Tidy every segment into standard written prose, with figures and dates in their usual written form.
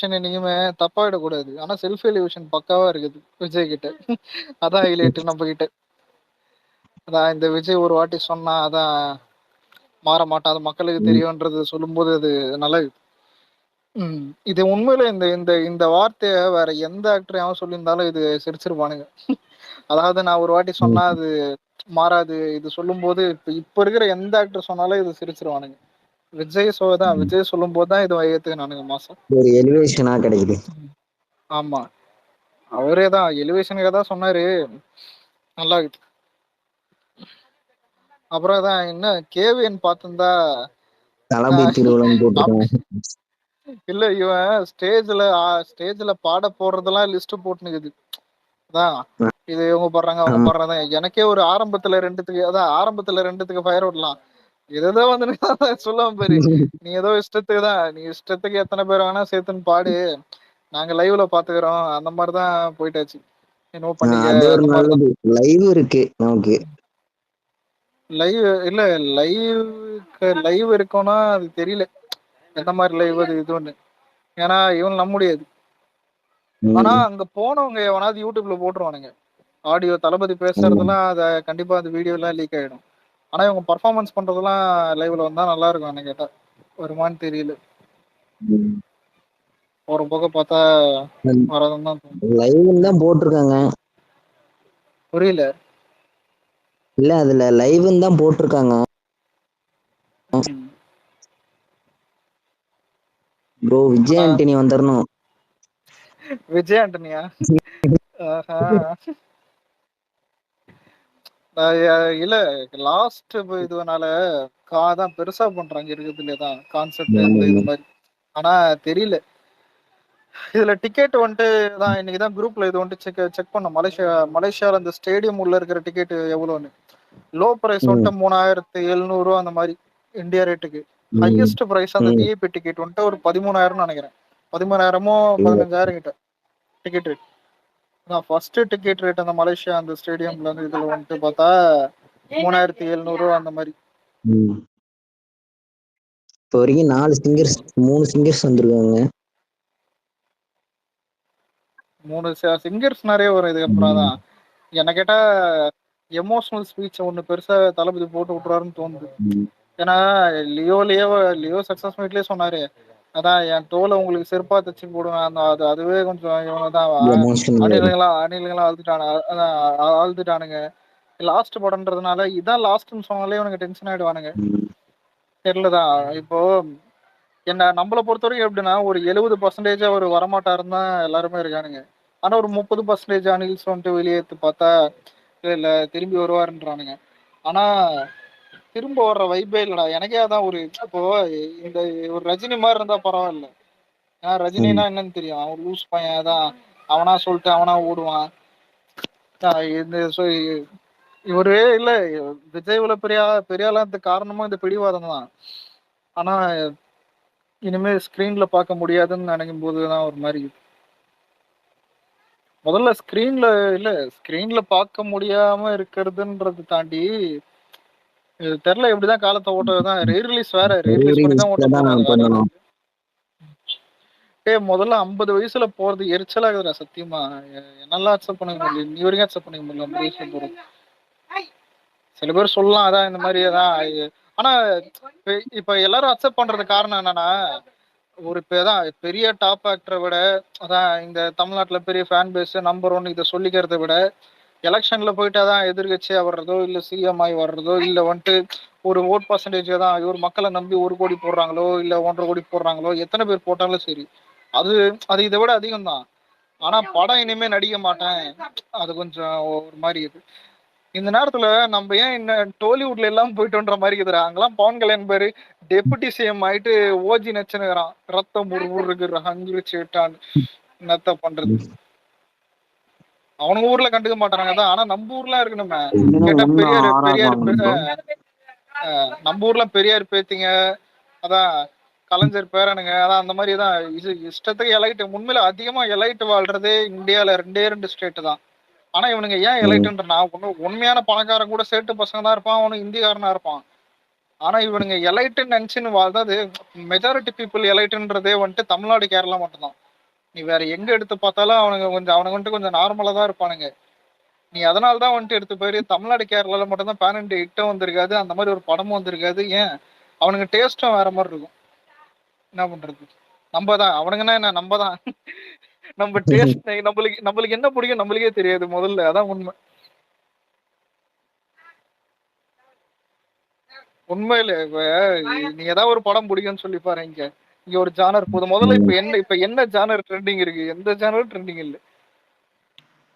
என்னைக்குமே தப்பாயிடக்கூடாது. ஆனா self elevation பக்காவா இருக்குது விஜய் கிட்ட. அதான் ஹைலைட் நம்ம கிட்ட. அதான் இந்த விஜய் ஒரு வாட்டி சொன்னா அதான் மாற மாட்டான். அது மக்களுக்கு தெரியும்ன்றது சொல்லும்போது அது நல்லது. இது உண்மையில இந்த இந்த இந்த வார்த்தைய வேற எந்த ஆக்டர் எவன் சொல்லியிருந்தாலும் இது சிரிச்சிருப்பானுங்க. அதாவது நான் ஒரு வாட்டி சொன்னா அது மாறாது. இது சொல்லும்போது இப்ப இருக்கிற எந்த ஆக்டர் சொன்னாலும் இது சிரிச்சிருவானுங்க. விஜய் சொல்லும் போதுதான் இது ஏத்துக்கினானுங்க மாசம். ஒரு எலிவேஷனா கிடைக்குது. ஆமா, அவரே தான் எலிவேஷனுக்கு தான் சொன்னாரு. நல்லா இருக்கு. அப்புறம் தான் என்ன கேவிஎன் பார்த்திருந்தா தளபதி திருவிழான்னு போட்டுருக்காங்க. இல்ல இவன் ஸ்டேஜ்ல பாட போடுறதெல்லாம் லிஸ்ட் போட்டுனுக்குது. அதான் இது இவங்க பாடுறாங்க அவங்க பாடுறாங்க. எனக்கே ஒரு ஆரம்பத்துல ரெண்டுத்துக்கு ஃபயர் விடலாம். ஏதோ வந்து சொல்லாம பாரு, நீ ஏதோ இஷ்டத்துக்கு தான், நீ இஷ்டத்துக்கு எத்தனை பேர் வேணா சேர்த்துன்னு பாடு, நாங்க லைவ்ல பாத்துக்கிறோம். அந்த மாதிரிதான் போயிட்டாச்சு. என்னவோ பண்ணிக்க அது ஒரு அந்த மாதிரிதான். நல்லது. லைவ் இருக்கு நமக்கு. லைவ் இல்ல, லைவ் இருக்கும்னா அது தெரியல எந்த மாதிரி லைவ் அது இது ஒண்ணு. ஏன்னா இவன் நம்ப முடியாது. ஆனா அங்க போனவங்க எவனாவது யூடியூப்ல போட்டுருவானுங்க ஆடியோ. தளபதி பேசுறதெல்லாம் அத கண்டிப்பா அந்த வீடியோ எல்லாம் லீக் ஆயிடும். ஆனா இவங்க பர்ஃபார்மன்ஸ் பண்றதெல்லாம் லைவ்ல வந்தா நல்லா இருக்கும். என்ன கேட்டா வருமானு தெரியல. ஒரு பக்கம் பார்த்தா வரதும் தான் லைவ் தான் போட்டிருக்காங்க. புரியல. இல்ல அதுல லைவ் தான் போட்டிருக்காங்க. ப்ரோ விஜய் ஆண்டனி வந்துடணும். விஜய் ஆண்டனியா? இல்ல லாஸ்ட் இதுனால தான் பெருசா பண்றாங்க இருக்குதுலதான் கான்செப்ட் இந்த இது மாதிரி. ஆனா தெரியல இதுல டிக்கெட் வந்துட்டு தான் இன்னைக்குதான் குரூப்ல இது வந்துட்டு செக் பண்ண. மலேசியால அந்த ஸ்டேடியம் உள்ள இருக்கிற டிக்கெட் எவ்வளவுன்னு. லோ பிரைஸ் வந்துட்டு 3700 அந்த மாதிரி இந்தியா ரேட்டுக்கு. ஹையஸ்ட் பிரைஸ் அந்த விஐபி டிக்கெட் வந்துட்டு ஒரு 13,000 நினைக்கிறேன். 13,000மோ 15,000 கிட்ட ticket rate. First ticket rate அந்த மலேசியா அந்த ஸ்டேடியம்ல இருந்து இதுல வந்துட்டு பார்த்தா 3700 அந்த மாதிரி. இப்போ வரைக்கும் 3 சிங்கர்ஸ் வந்திருக்காங்க. 3 சிங்கர்ஸ் நிறைய வரும் இதுக்கு அப்புறம் தான். என்ன கேட்டா எமோஷனல் ஸ்பீச் ஒண்ணு பெருசா தளபதி போட்டு விட்டுறாருன்னு தோணுது. ஏன்னா லியோ சக்சஸ் மீட்லயே சொன்னாரு, அதான் என் தோலை உங்களுக்கு செருப்பா தச்சு போடுவேன். அந்த அதுவே கொஞ்சம் இவங்கதான் அணில்களா அழுதுட்டானுங்க. லாஸ்ட் படம்ன்றதுனால இதான் லாஸ்ட்னு சொன்னாலே இவனுக்கு டென்ஷன் ஆயிடுவானுங்க. தெரியலதான் இப்போ என்ன நம்மளை பொறுத்த வரைக்கும் எப்படின்னா ஒரு 70% அவர் வரமாட்டாருன்னு தான் எல்லாருமே இருக்கானுங்க. ஆனா ஒரு 30% அணில்ஸ் வந்துட்டு வெளியேற்று பார்த்தா இல்ல திரும்பி வருவாருன்றானுங்க. ஆனா திரும்ப வர்ற வைப்பே இல்லடா. எனக்கே அதான் ஒரு இப்போ இந்த ஒரு ரஜினி மாதிரி இருந்தா பரவாயில்ல. ஏன்னா ரஜினினா என்னன்னு தெரியும், அவன் லூஸ் பையன் தான், அவனா சொல்லிட்டு அவனா ஓடுவான். இவரு இல்ல விஜய் இவ்வளவு பெரியாளத்துக்கு காரணமும் இந்த பிடிவாதம் தான். ஆனா இனிமே ஸ்கிரீன்ல பார்க்க முடியாதுன்னு நினைக்கும் போதுதான் ஒரு மாதிரி. முதல்ல ஸ்கிரீன்ல பார்க்க முடியாம இருக்கிறதுன்றது தாண்டி தெரியல எப்படிதான் காலத்தை ஓட்டுறதுதான். ரீரிலீஸ் பண்ணி தான் ஓட்ட போறாங்க. முதல்ல 50 வயசுல போறது எரிச்சலாகுதுடா சத்தியமா. என்னெல்லாம் அக்செப்ட் பண்ணிக்க முடியல, நீ வரைக்கும் அக்செப்ட் பண்ணிக்க முடியல 50 வயசுல போறது. சில பேர் சொல்லலாம் அதான் இந்த மாதிரி தான். ஆனா இப்ப எல்லாரும் அக்செப்ட் பண்றது காரணம் என்னன்னா ஒரு இப்பதான் பெரிய டாப் ஆக்டரை விட அதான் இந்த தமிழ்நாட்டுல பெரிய ஃபேன் பேஸ் நம்பர் 1 இதை சொல்லிக்கிறத விட எலெக்ஷன்ல போயிட்டு அதான் எதிர்கட்சியா வர்றதோ இல்ல சிஎம் ஆகி வர்றதோ இல்ல வந்துட்டு ஒரு ஓட் பர்சன்டேஜ் தான் இவர் மக்களை நம்பி 1 கோடி போடுறாங்களோ இல்ல 1.5 கோடி போடுறாங்களோ எத்தனை பேர் போட்டாலும் சரி அது அது இதை விட அதிகம் தான். ஆனா படம் இனிமே நடிக்க மாட்டேன், அது கொஞ்சம் ஒரு மாதிரி இது. இந்த நேரத்துல நம்ம ஏன் என்ன டோலிவுட்ல எல்லாம் போயிட்டோன்ற மாதிரி இருக்குதுடா. அங்கெல்லாம் பவன் கல்யாண் பேரு டெபுட்டி சிஎம் ஆயிட்டு ஓஜி நச்சுனுக்கிறான். ரத்தம் ஒரு இருக்கிற ஹங்கு சேட்டான் என்னத்த பண்றது. அவனுங்க ஊர்ல கண்டுக்க மாட்டாங்க தான். ஆனா நம்ம ஊர்லாம் இருக்கணுமே கேட்டா பெரியார் நம்ம ஊர்ல பெரியார் பேத்திங்க அதான் கலைஞர் பேரனுங்க அதான் அந்த மாதிரி தான். இது இஷ்டத்துக்கு எலைட் உண்மையில அதிகமா எலைட் வாழ்றதே இந்தியால 2 ஸ்டேட் தான். ஆனா இவனுங்க ஏன் எலைட்டுன்றா உண்மையான பணக்காரன் கூட சேட்டு பசங்க தான் இருப்பான், அவனுக்கு இந்திக்காரனா இருப்பான். ஆனா இவனுங்க எலைட்டுன்னு நினைச்சுன்னு அதாவது மெஜாரிட்டி பீப்புள் எலைட்டுன்றதே வந்துட்டு தமிழ்நாடு கேரளா மட்டும்தான். நீ வேற எங்க எடுத்து பார்த்தாலும் அவனுங்க வந்துட்டு கொஞ்சம் நார்மலா தான் இருப்பானுங்க. நீ அதனால தான் வந்துட்டு எடுத்து போயிரு. தமிழ்நாடு கேரளால மட்டும் தான் பேன் இண்டியா ஹிட்டும் வந்திருக்காது, அந்த மாதிரி ஒரு படமும் வந்திருக்காது. ஏன் அவனுங்க டேஸ்டும் வேற மாதிரி இருக்கும். என்ன பண்றது? நம்ம தான் அவனுங்கன்னா என்ன, நம்ம தான் நம்ம டேஸ்ட் நம்மளுக்கு நம்மளுக்கு என்ன பிடிக்கும் நம்மளுக்கே தெரியாது முதல்ல. அதான் உண்மை. உண்மையில இப்ப நீ ஏதாவது ஒரு படம் பிடிக்கும்னு சொல்லி பாரு. இங்க இங்க ஒரு ஜானர் போதும். முதல்ல இப்ப என்ன ஜானர் ட்ரெண்டிங் இருக்கு? எந்த ஜானரும் ட்ரெண்டிங் இல்ல.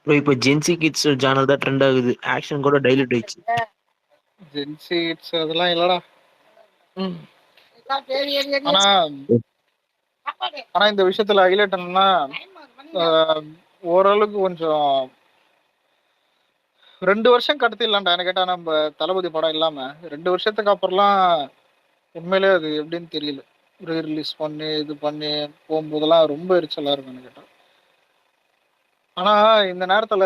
ப்ரோ இப்போ ஜென்சி கிட்ஸ் சேனல் தான் ட்ரெண்ட் ஆகுது. ஆக்ஷன் கூட டைலூட் ஆயிடுச்சு. ஜென்சி இட்ஸ் அதெல்லாம் இல்லடா. ஆனா ஆனா இந்த விஷயத்துல ஹைலைட் என்னன்னா, ஓரளவுக்கு கொஞ்சம் 2 வருஷம் கடத்திடலாம்டா. என்ன கேட்டா நம்ம தளபதி படம் இல்லாம 2 வருஷத்துக்கு அப்புறம்லாம் உண்மையிலே அது எப்படின்னு தெரியல. ரீ ரிலீஸ் பண்ணி இது பண்ணி போகும்போதெல்லாம் ரொம்ப எரிச்சலா இருக்கும் என்ன கேட்டா. ஆனா இந்த நேரத்துல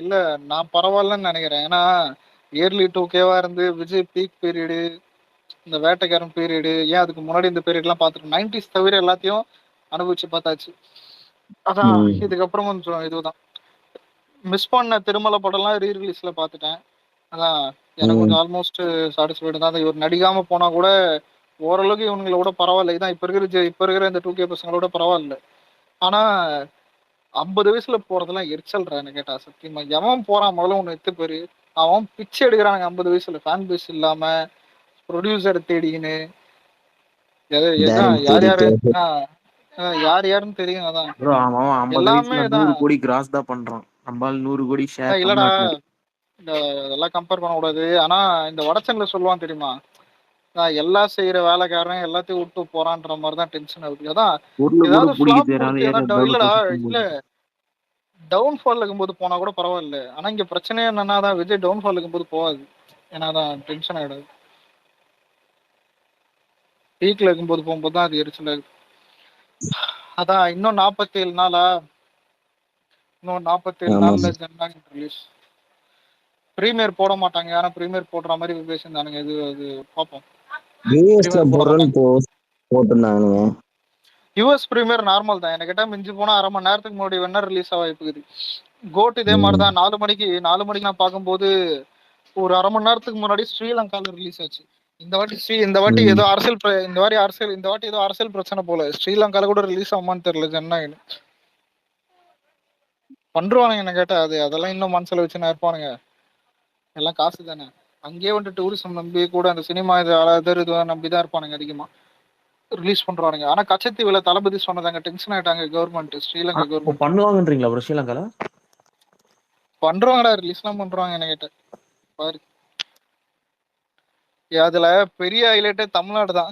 இல்ல, நான் பரவாயில்லன்னு நினைக்கிறேன். ஏன்னா இயர்லி 2K இருந்து விஜய் பீக் பீரியடு, இந்த வேட்டைக்காரன் பீரியடு, ஏன் அதுக்கு முன்னாடி இந்த பீரியட்லாம் பார்த்துருக்கோம். 90s தவிர எல்லாத்தையும் அனுபவிச்சு பார்த்தாச்சு. அதான் இதுக்கப்புறம் கொஞ்சம் இதுதான் மிஸ் பண்ண திருமலை படம்லாம் ரீ ரிலீஸ்ல பார்த்துட்டேன். அதான் எனக்கு கொஞ்சம் ஆல்மோஸ்ட் சாட்டிஸ்ஃபைடு தான். இவர் நடிக்காம போனா கூட ஓரளவுக்கு இவங்களை விட பரவாயில்ல. இதான் இப்ப இருக்கிற இந்த 2K பசங்களோட பரவாயில்ல. ஆனா 50 வயசுல போறதெல்லாம் எரிச்சல்றா என்ன கேட்டா. சத்தியமா எவன் போறான் முதல்ல ஒண்ணு எத்து பேரு. அவன் பிச்சை எடுக்கிறானுங்க 50 வயசுல, ஃபேன் பேஸ் இல்லாம, ப்ரொடியூசர் தேடிக்கின்னு. யார் யாரு யார் யாருன்னு தெரியும். அதான் ப்ரோ அவன் 50 எல்லாமே வயசுல 100 கோடி கிராஸ் தான் பண்றான். நம்மால் 100 கோடி ஷேர் இல்லடா, தமிழ்நாட்டுல. இதெல்லாம் கம்பேர் பண்ண கூடாது. ஆனா இந்த வடச்சன்ல சொல்லுவான் தெரியுமா, எல்லாம் செய்யற வேலைக்காரன் எல்லாத்தையும் விட்டு போறான்ற மாதிரிதான் டென்ஷன் ஆகுது. அதான் பொருள் கூட ஏதாவது பிடிக்க ஃபிளாப் தெரியாத கொடுத்து ஏரியா இல்லடா, டெவலப் இல்ல டவுன்ஃபால் இருக்கும்போது போனா கூட பரவாயில்ல. ஆனா இங்க பிரச்சனையே என்னன்னா தான் விஜய் டவுன்ஃபால் இருக்கும்போது போகாது. ஏன்னா தான் டென்ஷன் ஆயிடாது. பீக்ல இருக்கும்போது போகும்போது தான் அது எரிச்சல் ஆகுது. அதான் இன்னும் 47 நாளா, இன்னும் 47 நாள்ல ஜனநாயகம் ரிலீஸ். ப்ரீமியர் போட மாட்டாங்க. ஆனா ப்ரீமியர் போடுற மாதிரி பேசியிருந்தானுங்க. இது அது பார்ப்போம். போட்டிருந்தானுங்க. யூஎஸ் ப்ரீமியர் நார்மல் தான். எனக்கு கேட்டா மிஞ்சி போனா அரை மணி நேரத்துக்கு முன்னாடி வேணா ரிலீஸ் ஆக வாய்ப்பு இருக்குது. கோட் இதே மாதிரி தான் 4 மணிக்கு நான் பார்க்கும்போது ஒரு அரை மணி நேரத்துக்கு முன்னாடி ஸ்ரீலங்கால ரிலீஸ் ஆச்சு. இந்த வாட்டி ஏதோ அரசியல் பிரச்சனை போல. ஸ்ரீலங்கால கூட ரிலீஸ் ஆகுமான்னு தெரியல. ஜனநாயகன் பண்ருவானுங்க என்ன கேட்டா. அதெல்லாம் இன்னும் மனசுல வச்சுன்னா இருப்பானுங்க. எல்லாம் காசு தானே. அங்கேயே வந்துட்டு டூரிசம் நம்பி கூட அந்த சினிமா இது நம்பிதான் இருப்பானுங்க அதிகமா. ரிலீஸ் பண்றானுங்க. ஆனா கச்சத்தீவுல தளபதி சொன்னதாங்க டென்ஷன் ஆயிட்டாங்க கவர்மெண்ட், ஸ்ரீலங்கா கவர்மெண்ட். பண்ணுவாங்கன்றீங்களா ப்ரோ ஸ்ரீலங்கால? பண்றாங்கடா, ரிலீஸ்லாம் பண்றாங்க என்ன கேட்ட பாரு. அதுல பெரிய ஹைலைட்டே தமிழ்நாடு தான்.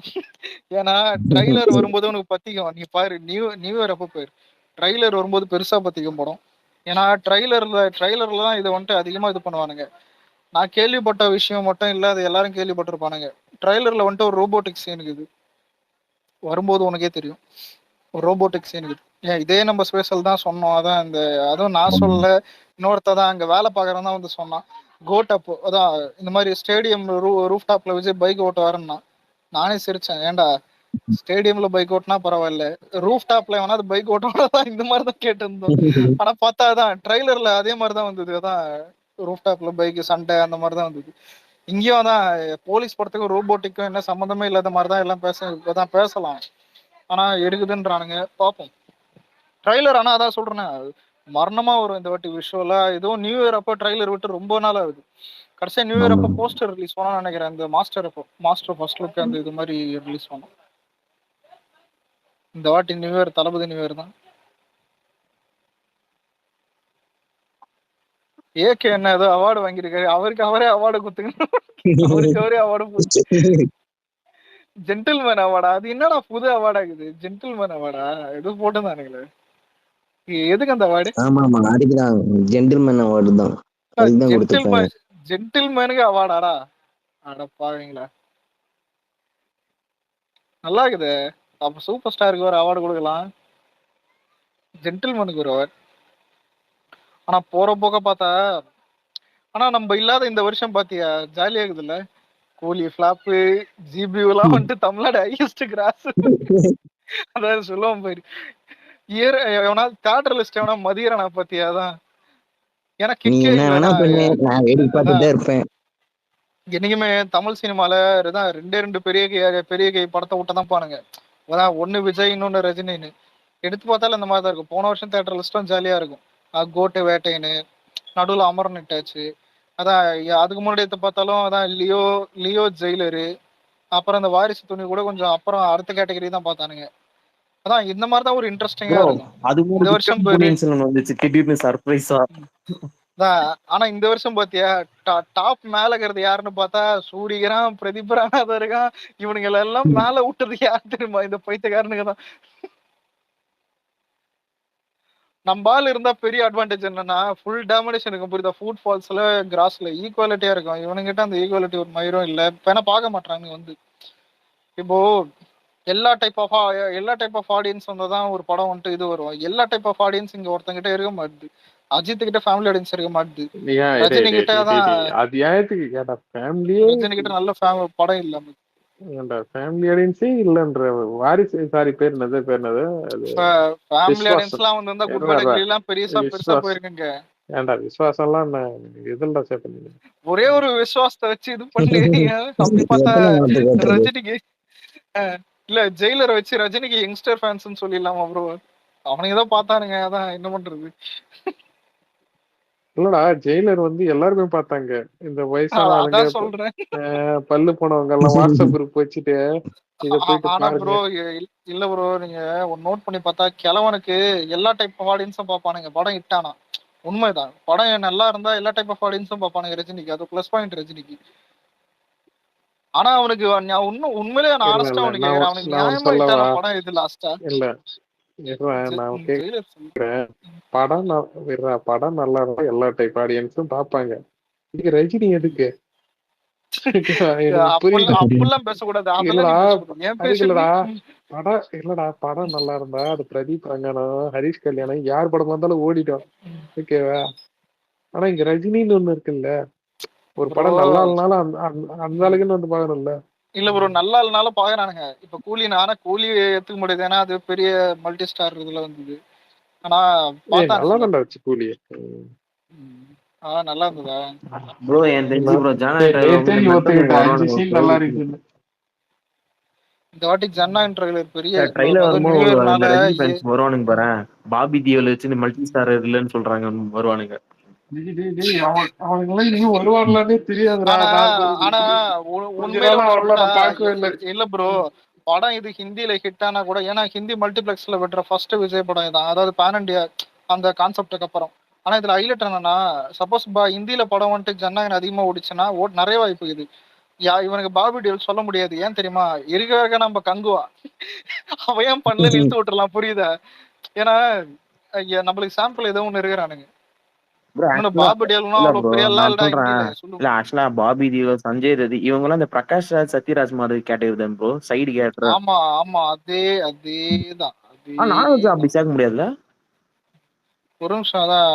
ஏன்னா ட்ரைலர் வரும்போது உனக்கு பத்திக்கும். நீ பாரு, நியூ இயர் அப்ப போயிரு, ட்ரைலர் வரும்போது பெருசா பத்திக்கும் படம். ஏன்னா ட்ரைலர்ல தான் இதை வந்துட்டு அதிகமா இது பண்ணுவானுங்க. நான் கேள்விப்பட்ட விஷயம் மட்டும் இல்ல, அது எல்லாரும் கேள்விப்பட்டிருப்பானுங்க. ட்ரைலர்ல வந்துட்டு ஒரு ரோபோட்டிக் சீன் இருக்குது. வரும்போது உனக்கே தெரியும் ஒரு ரோபோட்டிக் சீன் இருக்குது. ஏன் இதே நம்ம ஸ்பெஷல் தான் சொன்னோம். அதான் அதுவும் நான் சொல்லல, இன்னொருத்தான் அங்க வேலை பாக்குறவன் தான் வந்து சொன்னான். கோட் அப்போ அதான் இந்த மாதிரி ஸ்டேடியம் ரூஃப் டாப்ல வச்சு பைக் ஓட்ட வரேன்னா நானே சிரிச்சேன். ஏன்டா ஸ்டேடியம்ல பைக் ஓட்டினா பரவாயில்ல, ரூஃப் டாப்ல வேணா அது பைக் ஓட்டணும் இந்த மாதிரி தான் கேட்டிருந்தோம். ஆனா பார்த்தா அதான் ட்ரைலர்ல அதே மாதிரிதான் வந்தது. அதான் ரூஃப் டாப்ல பைக் சண்டை அந்த மாதிரிதான் வந்தது. இங்கேயும் அதான் போலீஸ் படத்துக்கும் ரோபோட்டிக்கும் என்ன சம்மந்தமே இல்லாத மாதிரிதான் எல்லாம் பேசலாம். ஆனா எடுக்குதுன்றானுங்க. பார்ப்போம் ட்ரைலர். ஆனா அதான் சொல்றேன், மரணமா வரும் இந்த வாட்டி விஷுவலா. ஏதோ நியூ இயர் அப்போ ட்ரைலர் விட்டு ரொம்ப நாள் ஆகுது. கடைசியா நியூ இயர் அப்போ போஸ்டர் ரிலீஸ் பண்ணா நினைக்கிறேன். இந்த மாஸ்டர் ஃபர்ஸ்ட் லுக் அந்த இது மாதிரி ரிலீஸ் பண்ணோம். இந்த வாட்டி நியூ இயர் தளபதி நியூ இயர் தான். ஏகே என்ன ஏதோ அவார்டு வாங்கியிருக்காரு. அவரே அவார்டு கொடுத்துக்கணும். அவரே அவார்டு போச்சு. ஜென்டில்மேன் அவார்டா? அது என்னடா புது அவார்ட் ஆகுது? ஜென்டில்மேன் அவார்டா ஏதோ போட்டுருந்தானுங்களே. எதுக்கு அந்த அவார்டு? ஆமா அதுக்குதான் ஜென்டில்மேன் அவார்டு தான். அதுதான் கொடுத்திருக்காங்க. ஜென்டில்மேனுக்கு அவார்டாடா? அட பாவீங்களா. நல்லா இருக்குது. அப்ப சூப்பர் ஸ்டாருக்கு ஒரு அவார்டு கொடுக்கலாம், ஜென்டில்மேனுக்கு ஒரு அவார்டு. ஆனா போற போக்க பார்த்தா, ஆனா நம்ம இல்லாத இந்த வருஷம் பாத்தியா ஜாலியா இருக்குதுல்ல. கோலி பிளாப்பு, ஜிபி எல்லாம் வந்துட்டு தமிழ்நாடு ஹையஸ்ட் கிராஸ். அதாவது சொல்லுவோம் போயிரு, இயர் எவனா தேட்டர் லிஸ்ட் எவனா மதியறானா பத்தியா? அதான் ஏன்னா நீ கிக்கே என்ன வேணா இல்லடா. பண்ணு, நான் வேடிக்கை அதான் பார்த்துட்டே இருப்பேன். என்னைக்குமே தமிழ் சினிமால தான் ரெண்டு பெரிய கை படத்தை விட்டதான் பானுங்க. அதான் ஒண்ணு விஜய், இன்னொன்னு ரஜினின்னு. எடுத்து பார்த்தாலும் இந்த மாதிரி தான் இருக்கும். போன வருஷம் தேட்டர் லிஸ்டும் ஜாலியா இருக்கும். கோட்டு வேட்டைன்னு, நடுவில் அமரன் இட்டாச்சு. அதான் அதுக்கு முன்னாடி எடுத்து பார்த்தாலும் அதான் லியோ ஜெயிலரு, அப்புறம் அந்த வாரிசு துணி கூட கொஞ்சம் அப்புறம் அடுத்த கேட்டகரி தான் பார்த்தானுங்க. அதான் இந்த மாதிரி தான் ஒரு இன்ட்ரெஸ்டிங்கா ப்ரோ இருக்கும். அதுக்கு இந்த முன்னாடி வருஷம் விக்ரம் பொன்னியின் செல்வன் வந்துச்சு திடீர்னு சர்ப்ரைஸா. தான் ஆனா இந்த வருஷம் பாத்தியா டாப் மேல இருக்கிறது யாருன்னு பார்த்தா சூரியகிறான், பிரதீப் ராணாதான் இருக்கான். இவனுங்க எல்லாம் மேல விட்டது யாரு தெரியுமா? இந்த பைத்தியக்காரனுங்க தான். நம்ம ஆள் இருந்தா பெரிய அட்வான்டேஜ் என்னன்னா ஃபுல் டாமினேஷன் இருக்கும் புரியுதா? ஃபுட் ஃபால்ஸ்ல கிராஸ்ல ஈக்குவாலிட்டியா இருக்கும். இவனுங்கிட்ட அந்த ஈக்குவாலிட்டி ஒரு மயிரும் இல்ல. இப்ப ஏன்னா பார்க்க மாட்டாங்க வந்து. இப்போ எல்லா டைப் ஆஃப் ஆடியன்ஸ் வந்ததான் ஒரு படம் வந்துட்டு இது வரும். எல்லா டைப் ஆஃப் ஆடியன்ஸ் இங்க ஒருத்தங்கிட்ட இருக்க மாட்டுது. அஜித் கிட்ட ஃபேமிலி ஆடியன்ஸ் இருக்க மாட்டுது. ஏன் ரஜினி கிட்ட தான் அது ஏத்துக்கு கேட்டா ஃபேமிலியே ரஜினி கிட்ட நல்ல படம் இல்லாம ஏன்டா ஃபேமிலி ஆடியன்ஸே இல்லன்ற வாரிசு சாரி பேர் என்னது அது ஃபேமிலி ஆடியன்ஸ் விஸ்வாசம் எல்லாம் வந்து குட் ஏன்டா பை எல்லாம் பெருசா விஸ்வாஸ் போயிருக்குங்க. ஏன்டா விஸ்வாசம் எல்லாம் எதுலடா சேர்த்து ஒரே ஒரு விசுவாசத்தை வச்சு இது பண்ணி அப்படி பார்த்தா எத்தனை வார்த்தை கேட்டது? ரஜினிக்கு இல்ல ஜெயிலரை வச்சு ரஜினிக்கு யங்ஸ்டர் ஃபேன்ஸ் சொல்லிடலாமா ப்ரோ? அவனுங்க தான் பார்த்தானுங்க. அதான் என்ன பண்றது. இல்லடா ஜெயிலர் வந்து எல்லாருமே பார்த்தாங்க. இந்த வயசான ஆளுங்க அதான் சொல்றேன். பல்லு போனவங்க எல்லாம் வாட்ஸ்அப் குரூப் வச்சுட்டு இத போயிட்டு ஆனா பாருங்க. ப்ரோ இல்ல ப்ரோ, நீங்க ஒரு நோட் பண்ணி பார்த்தா கிழவனுக்கு எல்லா டைப் ஆஃப் ஆடியன்ஸும் பார்ப்பானுங்க. படம் இட்டானா உண்மைதான். படம் நல்லா இருந்தா எல்லா டைப் ஆஃப் ஆடியன்ஸும் பார்ப்பானுங்க ரஜினிக்கு. அது பிளஸ் பாயிண்ட் ரஜினிக்கு. ஆனா அவனுக்கு உண்மையிலேயே நான் இல்ல ஆனஸ்டா இல்ல அவனுக்கு கேக்குறேன். அவனுக்கு நியாயமா சொல்லவா இட்டான படம் இது லாஸ்டா? இல்ல நான் ஜெயிலர் சொல்லு. படம் நல்லா இருந்தா எல்லா டைப் ஆடியன்ஸும் பாப்பாங்க. இதுக்கு ரஜினி எதுக்கு? எனக்கு புரியல. அப்பெல்லாம் பேசக்கூடாது. அதெல்லாம் இல்லடா நீ பேசக்கூடாது. ஏன் அதுக்கு இல்லடா பேசுறது? படம் நல்லா இருந்தா அது பிரதீப் ரங்கனம், ஹரிஷ் கல்யாணம் யார் படம் வந்தாலும் ஓடிடும். ஓகேவா? ஆனா இங்க ரஜினின்னு ஒண்ணு இருக்குல்ல. ஒரு படம் நல்லா இல்லனாலும் அந்த ஆளுக்குன்னு வந்து பாக்கணும்ல. இல்ல ப்ரோ, நல்லா இல்லனாலும் பாக்குறானுங்க. இப்ப கூலி கூலி ஏத்துக்க முடியாது. ஏன்னா அது பெரிய மல்டி ஸ்டார் இதுல வந்தது. ஆனா நல்லா தான்டா வச்சு கூலி. நல்லா இருந்ததா ப்ரோ? என் தெரிஞ்சு ப்ரோ நல்லா இருக்குன்னு இந்த வாட்டி ஜனநாயகம் ட்ரைலர் பெரிய ட்ரைலர் வரும்போது நியூ இயர்னால ரஜினி ஃபேன்ஸ் வருவானுங்க பாரு. பாபி தியோல வச்சு மல்டி ஸ்டார் இல்லன்னு சொல்றாங்க, வருவானுங்க. அவனுங்களாம் இன்னும் வருவாங்களானே தெரியாதுடா. ஆனா உண்மையில இல்ல ப்ரோ, படம் இது ஹிந்தில ஹிட் ஆனா கூட, ஏன்னா ஹிந்தி மல்டிபிளெக்ஸ்ல விடுற ஃபர்ஸ்ட் விஜய் படம் இதான். அதாவது பேன் இண்டியா அந்த கான்செப்டுக்கு அப்புறம். ஆனா இதுல ஹைலைட் என்னன்னா, சப்போஸ் ஹிந்தியில படம் வந்துட்டு ஜனநாயகன் அதிகமா ஓடிச்சுன்னா நிறைய வாய்ப்பு இது. இவனுக்கு பாபி டியோல் சொல்ல முடியாது. ஏன் தெரியுமா? இருக்க நம்ம கங்குவா அவன் ஏன் பண்ணல இழுத்து விட்டுறலாம், புரியுதா? ஏன்னா நம்மளுக்கு சாம்பிள் ஏதோ ஒண்ணு இருக்கிறானுங்க. பாபி டியோல்னா அவ்வளவு பெரிய எல்லாம் இல்லடா ஹிந்தில. இல்ல ஆக்சுவலா பாபி தியோல், சஞ்சய் தத் இவங்க எல்லாம் இந்த பிரகாஷ் ராஜ், சத்யராஜ் மாதிரி கேட்டகரி தான் ப்ரோ. Side character. ஆமா ஆமா அதேதான். நானும் அப்படி சேர்க்க முடியாதுல்ல. ஒரு நிமிஷம் அதான்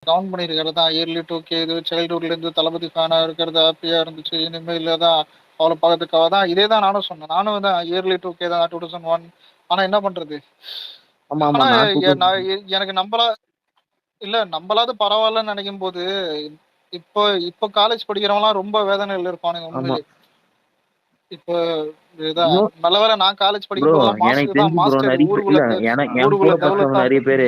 கவுண்ட் பண்ணிருக்கிறதா. இயர்லி 2K இது சைல்ட்ஹுட்ல இருந்து தளபதி ஃபேனா இருக்கிறது ஹாப்பியா இருந்துச்சு. இனிமேல் தான் அவளை பார்க்கறதுக்காக தான். இதே தான் நானும் சொன்னேன். நானும் தான் இயர்லி 2K தான் 2001. ஆனா என்ன பண்றது? ஆனா எனக்கு நம்பளாவது பரவாயில்லன்னு நினைக்கும் போது இப்போ காலேஜ் படிக்கிறவங்களாம் ரொம்ப வேதனையில் இருப்பானுங்க உண்மையிலே. இப்போ நல்ல வேலை நான் காலேஜ் படிக்கும் போது நிறைய பேரு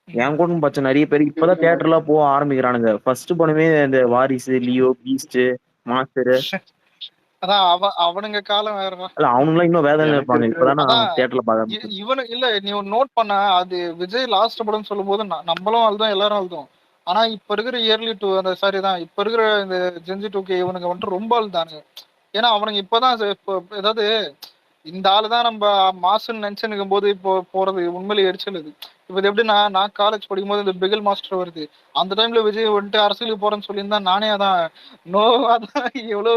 என் கூட பச்ச நிறைய பேர் இப்பதான் தியேட்டர்ல போக ஆரம்பிக்கிறானுங்க. ஃபர்ஸ்ட் படமே இந்த வாரிசு, லியோ, பீஸ்ட், மாஸ்டர். அதான் அவனுங்க காலம் வேற. இல்ல அவனுங்களாம் இன்னும் வேதனை இருப்பாங்க. இப்பதான் தியேட்டர்ல பாக்க இவனு இல்ல. நீ நோட் பண்ண அது விஜய் லாஸ்ட் படம் சொல்லும் போது நம்மளும் அழுதும் எல்லாரும் அழுதும். ஆனா இப்ப இருக்கிற இயர்லி 2 அந்த சாரி தான் இப்ப இருக்கிற இந்த ஜென்ஜி 2K இவனுங்க வந்துட்டு ரொம்ப அழுதானுங்க. ஏன்னா அவனுங்க இப்பதான் ஏதாவது இந்த ஆளுதான் நம்ம மாசுன்னு நினைச்சுன்னுக்கும் போது இப்போ போறது உண்மையிலே எரிச்சலுது. இப்ப இது எப்படின்னா, நான் காலேஜ் படிக்கும் போது இந்த பிகில் மாஸ்டர் வருது. அந்த டைம்ல விஜய் வந்துட்டு அரசியலுக்கு போறேன்னு சொல்லியிருந்தா நானே அதான் நோவாதான் எவ்வளவு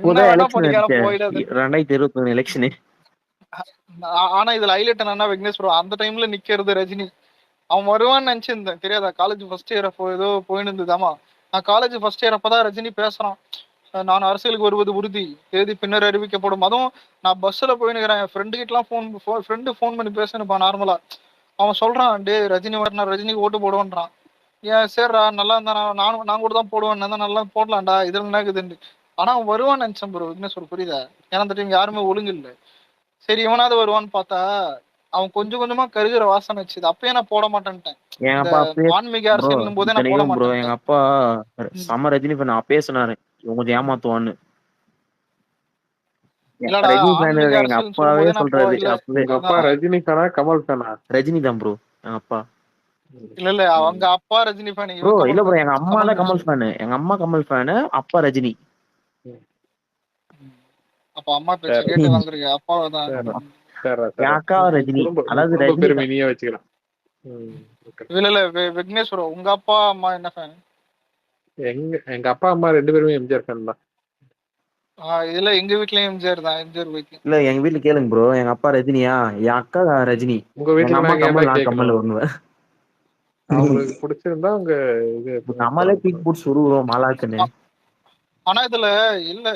என்ன வேணா பண்ணிக்கான போயிடாது. 2021 எலெக்ஷனு. ஆனா இதுல ஹைலைட் என்னன்னா விக்னேஷ் ப்ரோ அந்த டைம்ல நிக்கிறது ரஜினி. அவன் வருவான்னு நினைச்சிருந்தேன். தெரியாதா? காலேஜ் ஃபர்ஸ்ட் இயர் அப்போ ஏதோ போயின்னு இருந்தது. ஆமா நான் காலேஜ் ஃபர்ஸ்ட் இயர் அப்பதான் ரஜினி பேசுறான். நான் அரசியலுக்கு வருவது உறுதி, தேதி பின்னர் அறிவிக்கப்படும். அதுவும் நான் பஸ்ல போயினுக்கிறேன், என் ஃப்ரெண்டு கிட்டலாம் ஃபோன் பண்ணி பேசணுப்பா நார்மலா. அவன் சொல்றான், டே ரஜினி வரணும், ரஜினிக்கு ஓட்டு போடுவான்றான். ஏன் சரிடா நல்லா இருந்தா நான் கூட தான் போடுவேன், நல்லா போடலாம்டா, இதுல என்ன இருக்குதுன்னு. ஆனா அவன் வருவான்னு நினைச்சேன் ப்ரோ, விக்னேஸ்வர், புரியுதா? ஏன்னா அந்த டைம் யாருமே ஒழுங்கு இல்லை. சரி இவனாவது வருவான்னு பார்த்தா அவன் கொஞ்சம் கொஞ்சமா கருகிற வாசனை வச்சுது. அப்பயே நான் போட மாட்டேன்ட்டேன். எங்க இந்த அப்பா அப்பயே ஆன்மீக ப்ரோ அரசியல் போதே நான் போட இத்தனைக்கும் ப்ரோ எங்க மாட்டேன்ட்டேன். அப்பா செம்ம ரஜினி ஃபேன். அப்பயே சொன்னாரு இவன் கொஞ்சம் ஏமாத்துவான்னு. இல்லடா ரஜினி ஃபேன் ஆன்மீக எங்க அரசியல் அப்பாவே சொல்லும் போதே நான் சொல்றாரு. இல்ல அப்பவே உங்க அப்பா அதான் ரஜினி ஃபேனா கமல் ஃபேனா? ரஜினி தான் ப்ரோ எங்க அப்பா. இல்ல அவங்க அப்பா ரஜினி ஃபேன், ப்ரோ இவன் இல்ல கமல் ப்ரோ ஃபேன். எங்க அம்மா தான் கமல் ஃபேனு. எங்க அம்மா கமல் ஃபேனு, அப்பா ரஜினி. அப்ப அம்மா பேச்ச கேட்டு வளர்ந்துருக்கு, அப்பாவை தான். என் அக்கா ரஜினி. அதாவது குடும்ப ரஜினி பெருமை நீயே வச்சுக்கலாம். இல்ல விக்னேஸ்வரம், உங்க அப்பா அம்மா என்ன ஃபேன்? எங்க அப்பா அம்மா 2 பேருமே எம்ஜிஆர் ஃபேன் தான். இதுல எங்க வீட்லயும் எம்ஜிஆர் தான், எம்ஜிஆர் வைக்கும். இல்ல எங்க வீட்டுல கேளுங்க ப்ரோ, எங்க அப்பா ரஜினியா, என் அக்கா ரஜினி, உங்க எங்க வீட்டுக்கு அம்மா நாங்க ஏன்டா கமல், நான் கேட்கணும்? கமல் ஒண்ணுவேன். அவங்களுக்கு பிடிச்சிருந்தா அவங்க இது நம்மளே பீக் போட்டு சுருவோம் மாலாக்குன்னு. ஆனா இதுல இல்ல,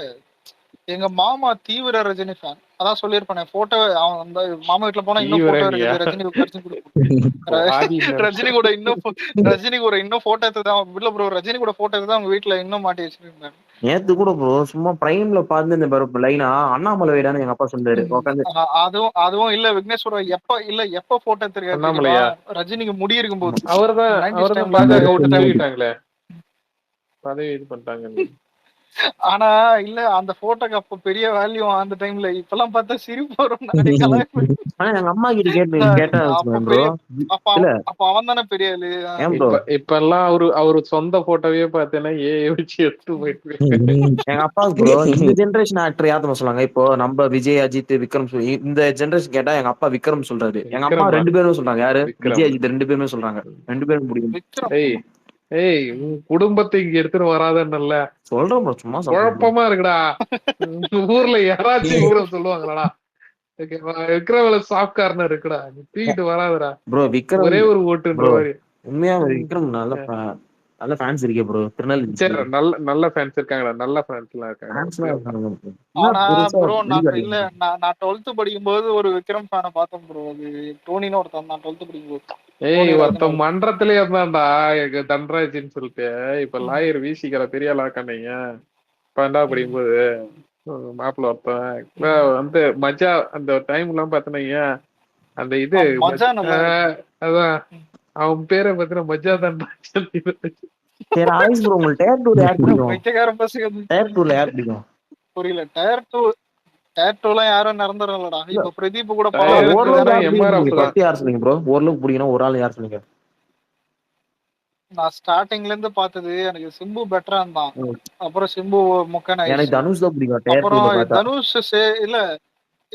எங்க மாமா தீவிர ரஜினி ஃபேன். அதான் சொல்லியிருப்பேன் போட்டோ. அவன் அந்த மாமா வீட்டுல போனா இன்னும் போட்டோ தீவிரனியா? இருக்குது, ரஜினி கூட இன்னும் போட்டோ எடுத்துதான். இல்ல ப்ரோ, ரஜினி கூட போட்டோ எடுத்து அவங்க வீட்டுல இன்னும் மாட்டி வச்சிருக்காங்க. நேத்து கூட ப்ரோ சும்மா பிரைம்ல பார்த்து இந்த லைனா அண்ணாமலை வீடான்னு எங்க அப்பா சொன்னாரு உட்காந்து. அதுவும் இல்ல விக்னேஸ்வரர், எப்ப போட்டோ எடுத்திருக்காரு தெரியுமா? அண்ணாமலையா? ரஜினிக்கு முடி இருக்கும்போது. அவர்தான் பாஜக விட்டு தூக்கிட்டாங்களே, பதவி இது பண்ணிட்டாங்க. ஆனா இல்ல, அந்த போட்டோக்கு அப்ப பெரிய வேல்யூ அந்த டைம்ல. இப்பெல்லாம் பார்த்தா சிரிப்பு வரும். ஆனா எங்க அம்மா கிட்ட கேட்டா ப்ரோ. இல்ல அப்ப அவன் தானே பெரிய ஆளு. ஏன் ப்ரோ இப்ப எல்லாம் அவரு சொந்த போட்டோவே பார்த்தேன்னா வச்சு எடுத்து போயிட்டு எங்க அப்பா ப்ரோ இந்த ஜெனரேஷன் ஆக்டர் யார் சொல்லுவாங்க? இப்போ நம்ம விஜய், அஜித், விக்ரம் இந்த ஜெனரேஷன் கேட்டா எங்க அப்பா விக்ரம் சொல்றாரு. எங்க அம்மா 2 பேரும் சொல்றாங்க. யாரு? விஜய், அஜித் 2 பேருமே சொல்றாங்க. 2 பேரும் பிடிக்கும். உன் குடும்பத்தை இங்க எடுத்துட்டு வராதன்னல்ல சொல்றேன் ப்ரோ, சும்மா குழப்பமா இருக்குடா. ஊர்ல யாராச்சும் விக்ரம் சொல்லுவாங்களாடா? விக்ரம்ல சாஃப்ட் கார்னர் இருக்குடா, தூக்கிட்டு வராதடா ப்ரோ. விக்ரம் ஒரே ஒரு ஓட்டுன்ற மாதிரி. உண்மையா விக்ரம் நல்ல ஃபேன்ஸ் இருக்கே ப்ரோ. சரி, நல்ல ஃபேன்ஸ் இருக்காங்கடா, நல்ல ஃபேன்ஸ் எல்லாம் இருக்காங்க. ஆனா ப்ரோ நான் 12th படிக்கும்போது ஒரு விக்ரம் ஃபேனை பார்த்தேன் ப்ரோ. அது டோனின்னு ஒருத்தன் தான் 12th படிக்கும்போது. ஒருத்தன் மன்றத்திலேயே இருந்தான்டா எனக்கு தன்ராஜ்னு சொல்லிட்டு. இப்ப லாயர் வீசிக்கிற பெரிய லாக்கானீங்க 12th படிக்கும்போது மாப்பிள்ள ஒருத்தன் வந்து மஜா அந்த டைம் எல்லாம் பாத்தீங்க. அந்த இது அதான் அவன் பேரை பத்தின மஜா தன்ராஜ். புரியல. டயர் 2 யாரும் நடந்துறலடா. இப்ப பிரதீப் கூட ஒரு ஆள் யார் சொல்லுங்க? நான் ஸ்டார்டிங்ல இருந்து பார்த்தது எனக்கு சிம்பு பெட்டரா இருந்தான். அப்புறம் சிம்பு மொக்கன. எனக்கு தனுஷ் தான் பிடிக்கும். அப்புறம் தனுஷ்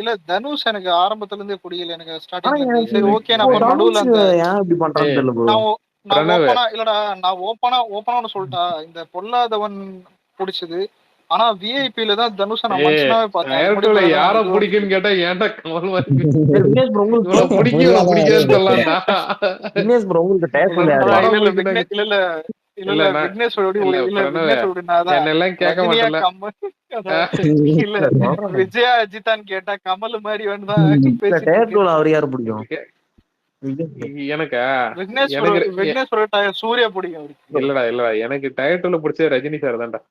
இல்ல தனுஷ் எனக்கு ஆரம்பத்துல இருந்தே பிடிக்கல. எனக்கு ஸ்டார்டிங்ல சரி ஓகே. நான் நடுவுல நான் ஓப்பனா சொல்லிட்டா இந்த பொல்லாதவன் பிடிச்சது. ஆனா விஐபில தான் தனுஷ் நான் மனுஷனாவே பார்த்தேன். யார பிடிக்குன்னு கேட்டா ஏன்டா கமல் பிடிக்குன்னு சொல்லலாம்டா. இல்ல விக்னேஸ்வரோட என்னெல்லாம் கேட்க மாட்டேன். இல்ல விஜயா அஜித்தான்னு கேட்டா கமல் மாதிரி வேணுதான். அவர் யாரு பிடிக்கும்? எனக்கா விக்னேஸ்வர சூர்யா பிடிக்கும். இல்லடா எனக்கு டயர்ல பிடிச்ச ரஜினி சார் தான்டா.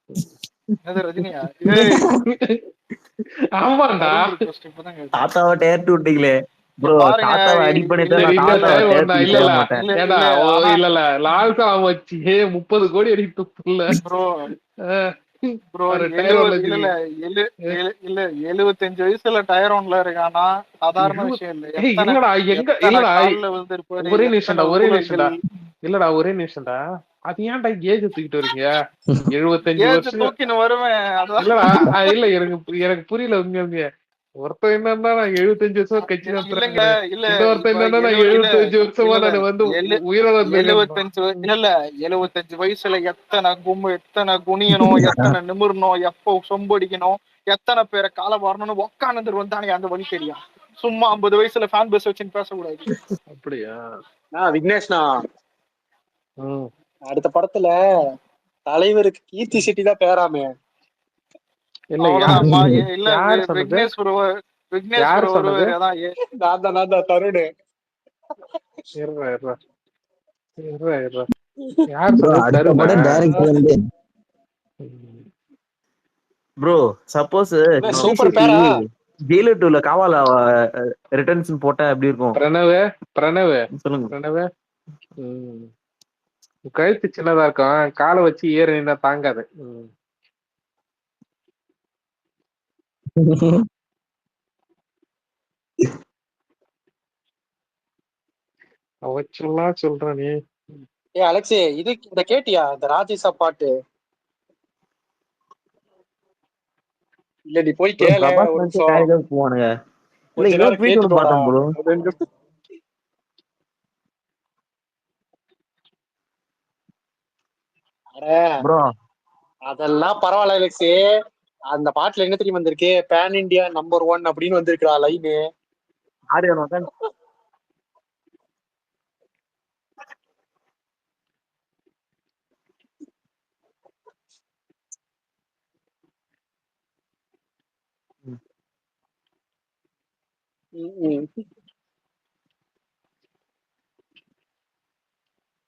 ரஜினியா? ஆமாண்டா. தாத்தாவை டயர் விட்டீங்களே ப்ரோ. தாத்தாவை அடி இல்ல லால் சாம் வச்சு 30 கோடி அடித்து ப்ரோ. 75 வயசுல டயர் ஒன்ல இருக்கானா சாதாரண விஷயம் இல்லடா. ஒரே நிமிஷம்டா. அது ஏன்டா ஏஜ் தூக்கிட்டு வரீங்க? 75 வருஷம் தூக்கின்னு வருவேன். இல்லடா இல்ல எனக்கு புரியல. உங்க ஒருத்தன் என்னன்னா நான் 75 வருஷம் கட்சி நடத்துறேங்க. இன்னொருத்தன் என்னன்னா நான் 75 வருஷமா நான் வந்து உயிரோட 75 வயசுல எத்தனை குனியணும், எத்தனை நிமிரணும், எப்போ சொம்படிக்கணும், எத்தனை பேரை கால வரணும்னு உக்காந்து வந்தானே அந்த வழி தெரியும். சும்மா 50 வயசுல ஃபேன் பேஸ் வச்சுன்னு பேசக்கூடாது. அப்படியா விக்னேஷ்னா? அடுத்த படத்துல தலைவருக்கு கீர்த்தி செட்டி தான் பேராமே. இல்ல அவ்வளவுதான் இல்ல யார் சொன்னது விக்னேஷ் விக்னேஷ் யார் சொன்னது வருவாரு அதான் நான் தான் தருணு. இருறா இருறா இருறா இருறா யார் ப்ரோ சொன்னது அடுத்த தருணா படம் டைரக்டர் வந்து ப்ரோ சப்போஸ் சூப்பர் பேரா? ஜெயிலர் 2ல காவால ரிட்டர்ன்ஸ் போட்டா எப்படி இருக்கும்? பிரணவ் சொல்லுங்க. பிரணவ் கழுத்து சின்னதா இருக்கும், காலை வச்சு ஏறி நின்னா தாங்காது. அவச்சொல்லாம் சொல்ற நீ. அலெக்ஸி இந்த கேட்டியா இந்த ராஜேஷா பாட்டு? இல்ல நீ போய் கேள பிரபாஸ் ஒரு வந்து நிமிஷம், வேற ஏதாவது போவானுங்க. இல்ல கொஞ்ச இன்னொரு நேரம் ட்வீட் ஒன்று கேட்டுட்டு வாடா. பார்த்தேன் ப்ரோ. ப்ரோ அதெல்லாம் பரவாயில்ல அலெக்ஸி. அந்த பாட்டுல என்ன தெரியுமா வந்திருக்கு? பேன் இண்டியா நம்பர் 1 அப்படின்னு வந்திருக்கா லைனு. ஆரியான் வந்து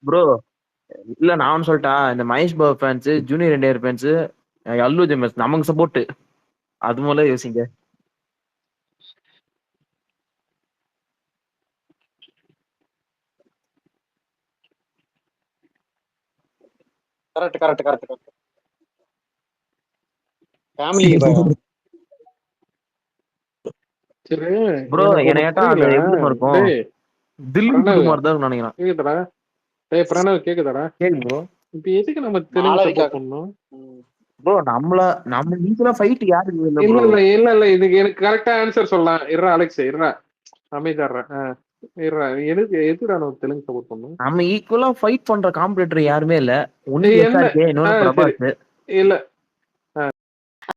ப்ரோ இல்ல நான் ஒன்னு சொல்லிட்டா, இந்த Mahesh Babu fans, junior NTR fans, Allu ஜெமஸ் நமக்கு சப்போர்ட். அது முதல்ல யோசிங்க. கரெக்ட். ஃபேமிலி சரி ப்ரோ எனக்கு என்ன ஒண்ணு கேட்டா புரியல. அது எப்படி இருக்கும்? டேய் தில்லு பிரணவ் மாதிரி தான் நினைக்கிறேன். கேக்குதாடா? டேய் பிரணவ் கேக்குதாடா? கேள்வி ப்ரோ. இப்ப எதுக்கு நம்ம தெலுங்கு சப்போர்ட் பண்ணணும்? ப்ரோ நம்ம ஈக்குவலா ஃபைட் யாருக்கு இல்ல இல்ல ப்ரோ. இல்ல இதுக்கு எனக்கு கரெக்டா ஆன்சர் சொல்லலாம். இருறா அலெக்ஸ் இருறா அமைதிடுறேன். இருறா எதுக்குடா நம்ம தெலுங்கு சப்போர்ட் பண்ணணும்? நம்ம ஈக்குவலா ஃபைட் பண்ற காம்படிட்டர் யாருமே இல்ல. ஒன்னு என்ன எஸ்ஆர்கே, இன்னொன்னு சரி பிரபாஸ். இல்ல